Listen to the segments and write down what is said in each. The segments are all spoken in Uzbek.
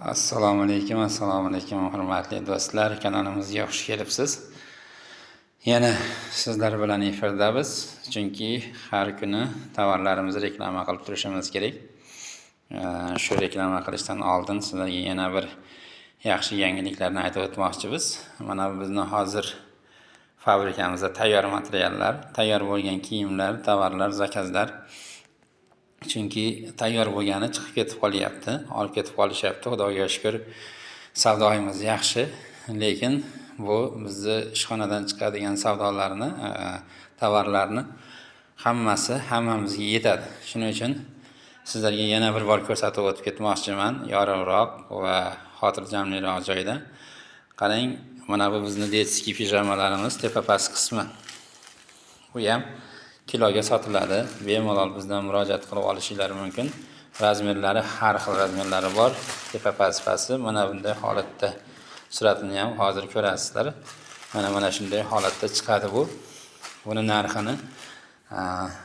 Assalomu alaykum, hurmatli do'stlar. Kanalimizga xush kelibsiz. Yana sizlar bilan efirdamiz. Chunki har kuni tovarlarimizni reklama qilib turishimiz kerak. Shu reklama qilishdan oldin sizlarga yana bir yaxshi yangiliklarni aytib o'tmoqchimiz. Mana bizning hozir fabrikamizda tayyor materiallar, tayyor bo'lgan kiyimlar, tovarlar, zakazlar. Chunki tayyor bo'lgani chiqib ketib qolyapti, olib ketib qolishyapti. Xudoga shukr, savdoyimiz yaxshi, lekin bu bizni ishxonadan chiqadigan savdolarni, tovarlarni hammamizga yetadi. Shuning uchun sizlarga yana bir bor ko'rsatib o'tib ketmoqchiman, yorug'roq va xotirjamliroq joyda. Qarang, mana bu bizning detskiy pijamalarimiz tepa-past qismi. Bu ham kiloga sotiladi. Bemalol bizdan murojaat qilib olishingiz mumkin. Razmerlari har xil razmerlari bor. Tepa-pasti mana bunday holatda suratini ham hozir ko'rasizlar. Mana shunday holatda chiqadi bu. Buni narxini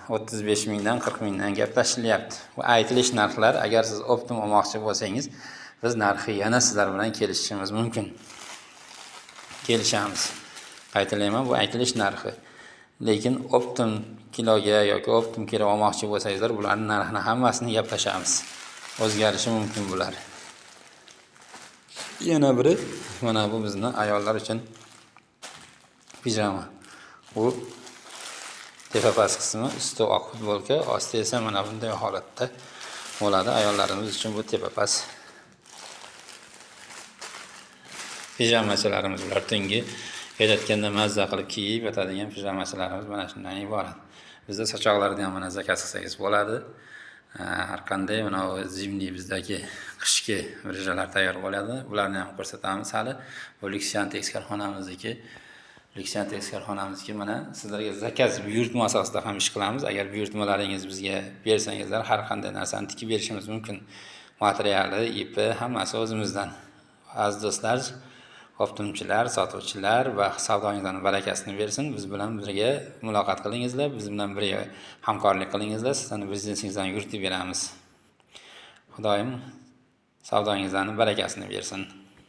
35 mingdan 40 mingdan gaplashilyapti. Bu aytilish narxlar. Agar siz optim olmoqchi bo'lsangiz, biz narxi yana sizlar bilan kelishishimiz mumkin. Kelishamiz. Qaytalayman, bu aytilish narxi. Lekin optim kiloga yoki optim kilo olmoqchi bo'lsangizlar, bularning narxini hammasini gaplashamiz. O'zgarishi mumkin bular. Yana biri mana bu bizning ayollar uchun pijama. Bu tepa-past qismi, usti oq futbolka, osti esa mana bunday holatda bo'ladi. Ayollarimiz uchun bu tepa-past pijamachalarimiz bular. Tungi yotganda mazza qilib kiyib yotadigan pijamachalarimiz mana shundan iborat. Bizda sochoqlarni ham mana zakaz qilsangiz bo'ladi. Har qanday mana zimniy bizdagi qishki rejalar tayyor bo'ladi. Bularni ham ko'rsatamiz hali. Bu Lyksyantex korxonamizniki mana sizlarga zakaz buyurtma asosida ham ish qilamiz. Agar buyurtmalaringiz bizga bersangizlar, har qanday narsani tikib berishimiz mumkin. Materiali, ipi hammasi o'zimizdan. Aziz do'stlar, optimchilar, sotuvchilar va savdoingizning barakasini bersin. Biz bilan birga muloqot qilingizlar, biz bilan birga hamkorlik qilingizlar. Sizlarning biznesingizdan yuritib beramiz. Xudoyim savdoingizning barakasini bersin.